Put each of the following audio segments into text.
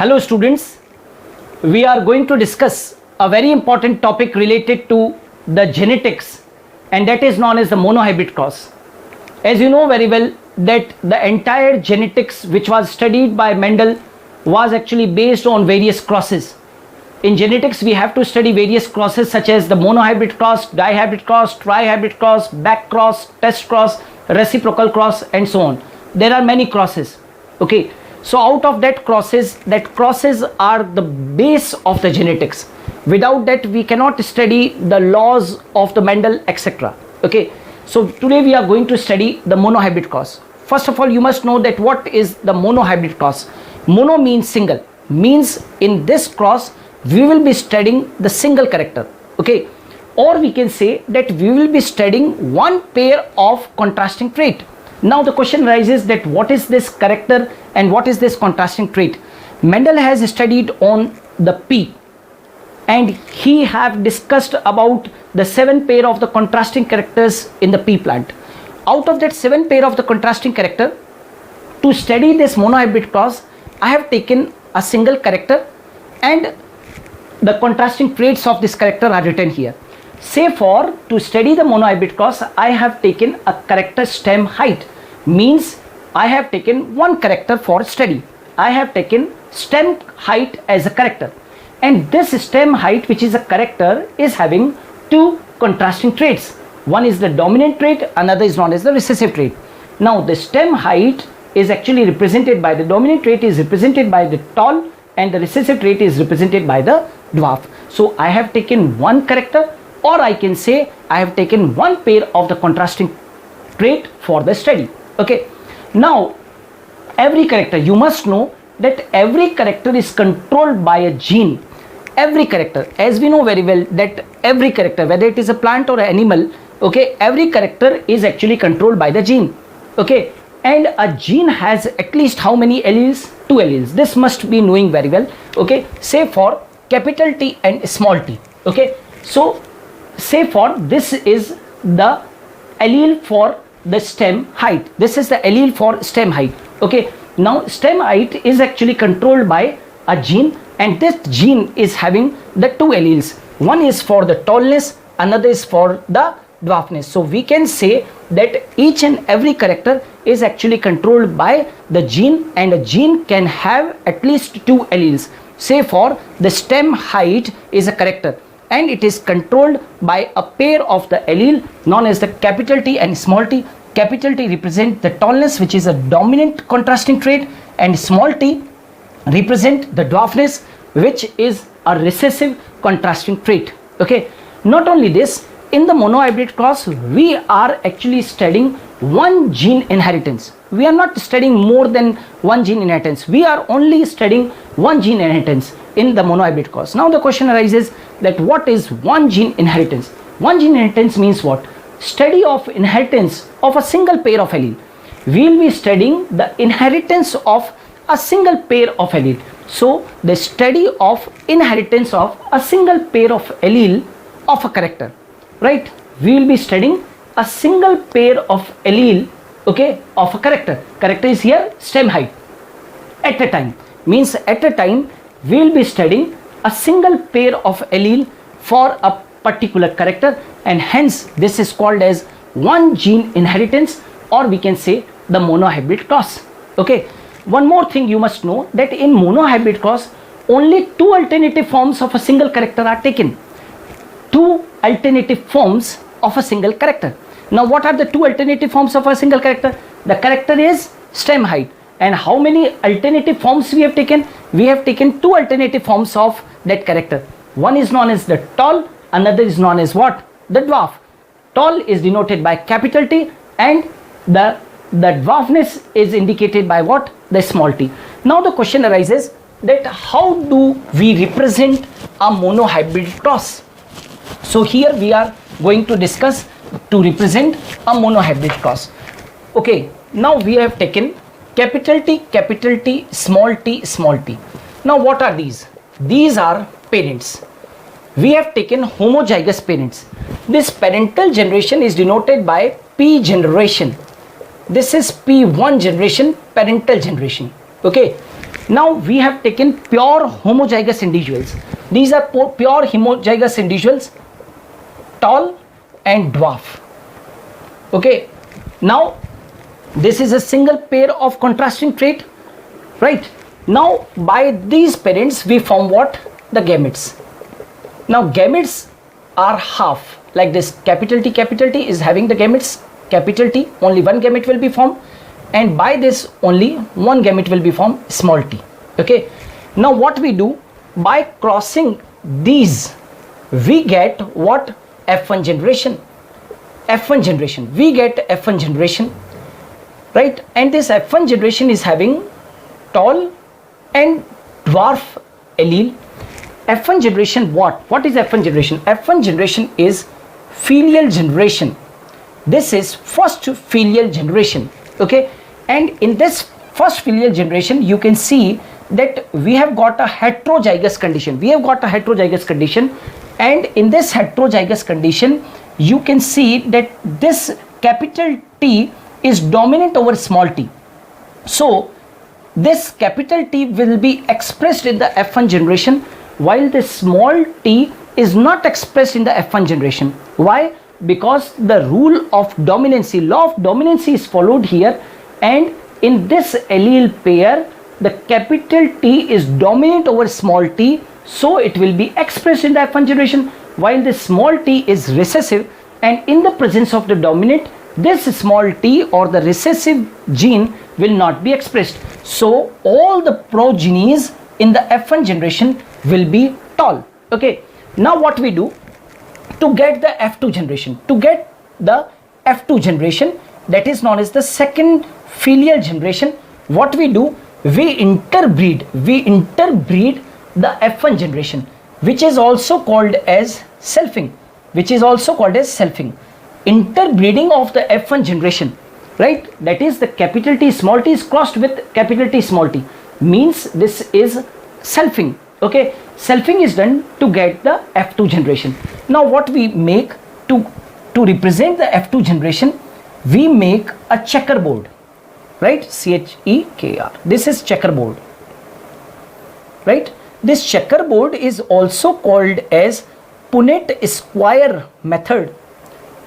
Hello students, we are going to discuss a very important topic related to the genetics, and that is known as the monohybrid cross. As you know very well that the entire genetics which was studied by Mendel was actually based on various crosses. In genetics we have to study various crosses such as the monohybrid cross, dihybrid cross, trihybrid cross, back cross, test cross, reciprocal cross and so on. There are many crosses. Okay. So out of that crosses are the base of the genetics. Without that we cannot study the laws of the Mendel, etc. Okay. So today we are going to study the monohybrid cross. First of all, you must know that what is the monohybrid cross. Mono means single, means in this cross we will be studying the single character. Okay. Or we can say that we will be studying one pair of contrasting trait. Now the question arises that what is this character and what is this contrasting trait. Mendel has studied on the pea and he have discussed about the 7 pair of the contrasting characters in the pea plant. Out of that 7 pair of the contrasting character, to study this monohybrid cross, I have taken a single character and the contrasting traits of this character are written here. Say for to study the monohybrid cross, I have taken a character stem height, means I have taken one character for study. I have taken stem height as a character, and this stem height, which is a character, is having 2 contrasting traits. One is the dominant trait, another is known as the recessive trait. Now the stem height is actually represented by the dominant trait is represented by the tall and the recessive trait is represented by the dwarf. So I have taken one character, or I can say I have taken one pair of the contrasting trait for the study. Okay. Now every character, you must know that every character is controlled by a gene. Every character, as we know very well that every character, whether it is a plant or an animal, okay, every character is actually controlled by the gene. Okay. And a gene has at least how many alleles? 2 alleles. This must be knowing very well. Okay. Say for capital T and small t. Okay. So say for this is the allele for the stem height. This is the allele for stem height. Okay. Now stem height is actually controlled by a gene, and this gene is having the 2 alleles. One is for the tallness, another is for the dwarfness. So we can say that each and every character is actually controlled by the gene, and a gene can have at least 2 alleles. Say for the stem height is a character and it is controlled by a pair of the allele known as the capital T and small t. Capital T represent the tallness, which is a dominant contrasting trait, and small t represent the dwarfness, which is a recessive contrasting trait. Okay. Not only this, in the monohybrid cross we are actually studying one gene inheritance. We are not studying more than one gene inheritance. We are only studying one gene inheritance in the monohybrid cross. Now the question arises that what is one gene inheritance? One gene inheritance means what? Study of inheritance of a single pair of allele. We will be studying the inheritance of a single pair of allele. So the study of inheritance of a single pair of allele of a character, right? We will be studying a single pair of allele, okay, of a character. Character is here stem height. At a time, means at a time we will be studying a single pair of allele for a particular character, and hence this is called as one gene inheritance, or we can say the monohybrid cross. Okay. One more thing you must know, that in monohybrid cross only 2 alternative forms of a single character are taken. 2 alternative forms of a single character. Now what are the 2 alternative forms of a single character? The character is stem height, and how many alternative forms we have taken? We have taken 2 alternative forms of that character. One is known as the tall, another is known as what? The dwarf. Tall is denoted by capital T, and the dwarfness is indicated by what? The small t. Now the question arises that how do we represent a monohybrid cross? So here we are going to discuss to represent a monohybrid cross. Okay, now we have taken capital T, small t, small t. Now what are these? These are parents. We have taken homozygous parents. This parental generation is denoted by P generation. This is P1 generation, parental generation. Okay. Now we have taken pure homozygous individuals. These are pure homozygous individuals, tall and dwarf. Okay, now this is a single pair of contrasting trait, right? Now by these parents we form what? The gametes. Now gametes are half, like this. Capital T is having the gametes, capital T, only one gamete will be formed, and by this only one gamete will be formed, small t. Okay, now what we do, by crossing these we get what? F1 generation. We get F1 generation, right? And this F1 generation is having tall and dwarf allele. F1 generation, what is F1 generation? F1 generation is filial generation. This is first filial generation. Okay, and in this first filial generation you can see that we have got a heterozygous condition. And in this heterozygous condition you can see that this capital T is dominant over small t. So this capital T will be expressed in the F1 generation, while the small t is not expressed in the F1 generation. Why? Because the rule of dominancy, law of dominancy is followed here, and in this allele pair the capital T is dominant over small t, so it will be expressed in the F1 generation, while the small t is recessive, and in the presence of the dominant this small t or the recessive gene will not be expressed. So all the progenies in the F1 generation will be tall. Okay, now what we do to get the F2 generation? To get the F2 generation, that is known as the second filial generation, what we do, we interbreed the F1 generation, which is also called as selfing. Interbreeding of the F1 generation, right? That is, the capital T small t is crossed with capital T small t, means this is selfing. Okay, selfing is done to get the F2 generation. Now what we make to represent the F2 generation, we make a checkerboard, right? CHEKR. This is checkerboard, right? This checkerboard is also called as Punnett square method.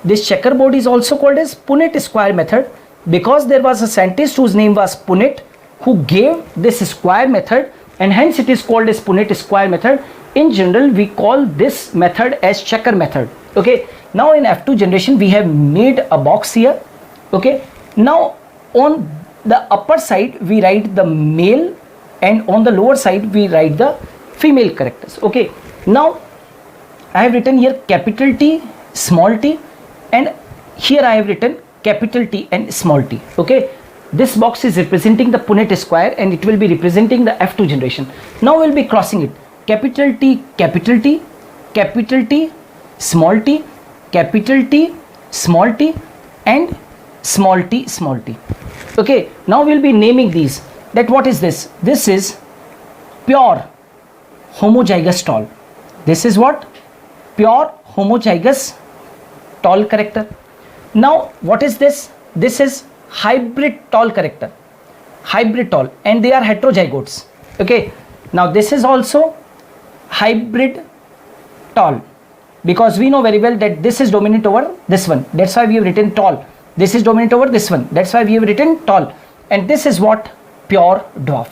This checkerboard is also called as Punnett square method because there was a scientist whose name was Punnett who gave this square method, and hence it is called as Punnett square method. In general we call this method as checker method. Okay, now in F2 generation we have made a box here. Okay, now on the upper side we write the male and on the lower side we write the female characters. Okay, now I have written here capital T, small t, and here I have written capital T and small t. Okay, this box is representing the Punnett square and it will be representing the F2 generation. Now we will be crossing it. Capital T, capital T, capital T, small t, capital T, small t, and small t, small t. Okay, now we will be naming these. That what is this? This is pure homozygous tall. This is what? Pure homozygous tall character. Now what is this? This is hybrid tall character, hybrid tall, and they are heterozygotes. Okay, now this is also hybrid tall because we know very well that this is dominant over this one, that's why we have written tall. This is dominant over this one, that's why we have written tall, and this is what? Pure dwarf.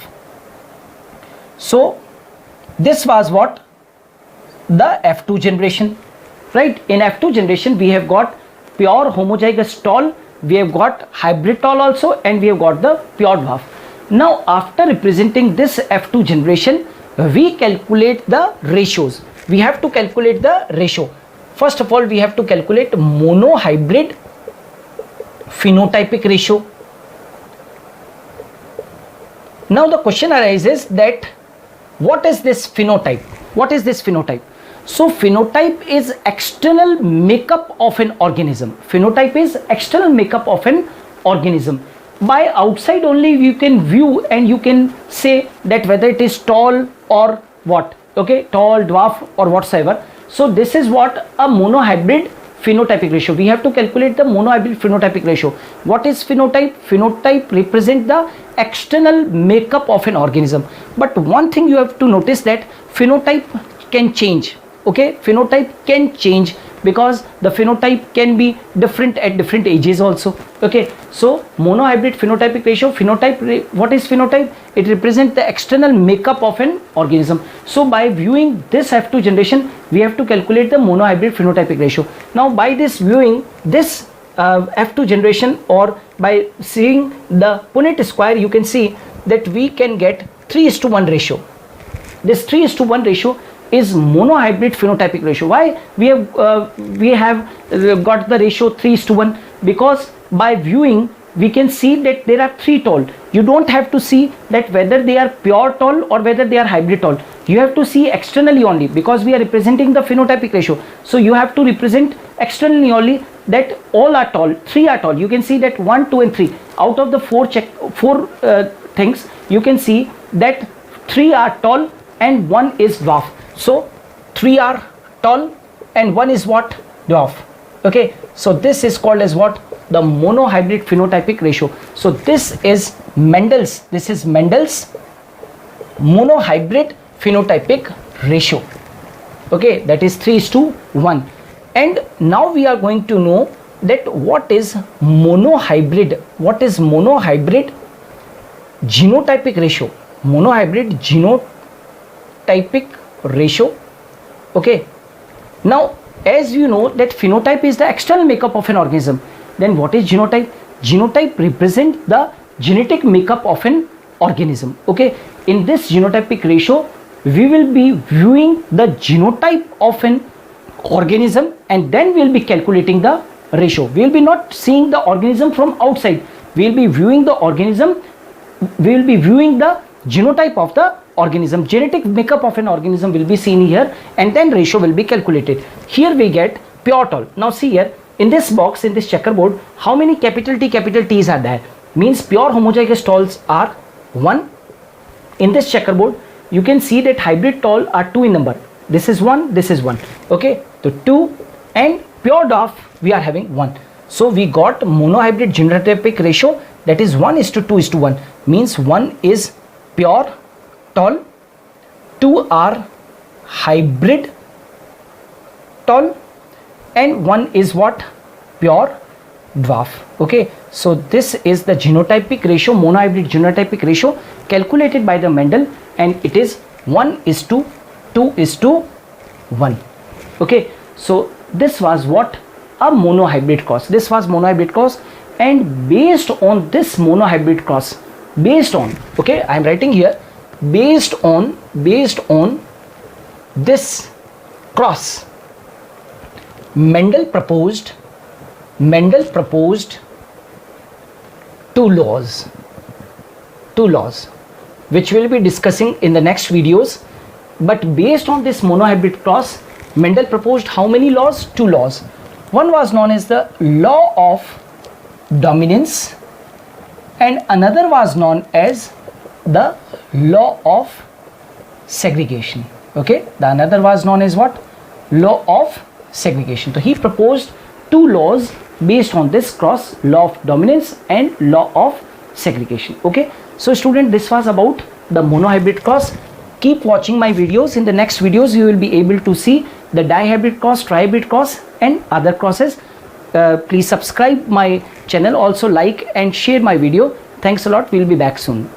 So this was what? The F2 generation, right? In F2 generation we have got pure homozygous tall, we have got hybrid tall also, and we have got the pure dwarf. Now after representing this F2 generation, we calculate the ratios. We have to calculate the ratio. First of all we have to calculate monohybrid phenotypic ratio. Now the question arises that what is this phenotype? What is this phenotype? So phenotype is external makeup of an organism. Phenotype is external makeup of an organism. By outside only you can view and you can say that whether it is tall or what. Okay, tall, dwarf or whatsoever. So this is what a monohybrid phenotypic ratio. We have to calculate the monohybrid phenotypic ratio. What is phenotype? Phenotype represent the external makeup of an organism. But one thing you have to notice, that phenotype can change. Okay, phenotype can change because the phenotype can be different at different ages also. Okay, so monohybrid phenotypic ratio, what is phenotype? It represents the external makeup of an organism. So by viewing this F2 generation, we have to calculate the monohybrid phenotypic ratio. Now by this viewing this F2 generation, or by seeing the Punnett square, you can see that we can get 3:1 ratio. This 3:1 ratio is monohybrid phenotypic ratio. Why we have got the ratio 3:1? Because by viewing we can see that there are 3 tall. You don't have to see that whether they are pure tall or whether they are hybrid tall. You have to see externally only, because we are representing the phenotypic ratio. So you have to represent externally only that all are tall, 3 are tall. You can see that 1, 2 and 3 out of the 4 things, you can see that 3 are tall and 1 is dwarf. So 3 are tall and 1 is what? Dwarf. Okay, so this is called as what? The monohybrid phenotypic ratio. So this is Mendel's monohybrid phenotypic ratio. Okay, that is 3:1. And now we are going to know that what is monohybrid. What is monohybrid genotypic ratio? Monohybrid genotypic ratio. Okay, now as you know that phenotype is the external makeup of an organism, then what is genotype? Genotype represents the genetic makeup of an organism. Okay, in this genotypic ratio we will be viewing the genotype of an organism and then we will be calculating the ratio. We will be not seeing the organism from outside. We will be viewing the organism, we will be viewing the genotype of the organism, genetic makeup of an organism will be seen here, and then ratio will be calculated. Here we get pure tall. Now see here in this box, in this checkerboard, how many capital T's are there? Means pure homozygous talls are 1. In this checkerboard you can see that hybrid tall are 2 in number. This is 1, this is 1. Okay, so 2, and pure dwarf we are having 1. So we got monohybrid genotypic ratio, that is 1:2:1. Means 1 is pure tall, 2 are hybrid tall, and 1 is what? Pure dwarf. Okay, so this is the genotypic ratio, monohybrid genotypic ratio calculated by the Mendel, and it is 1:2:1. Okay, so this was what? A monohybrid cross. This was monohybrid cross, and based on this monohybrid cross, okay, I am writing here, based on this cross, Mendel proposed 2 laws, which we will be discussing in the next videos. But based on this monohybrid cross, Mendel proposed how many laws? 2 laws. One was known as the law of dominance, and another was known as the law of segregation. Okay, the another was known as what? Law of segregation. So he proposed 2 laws based on this cross, law of dominance and law of segregation. Okay, so student, this was about the monohybrid cross. Keep watching my videos. In the next videos you will be able to see the dihybrid cross, trihybrid cross and other crosses. Please subscribe my channel, also like and share my video. Thanks a lot. We will be back soon.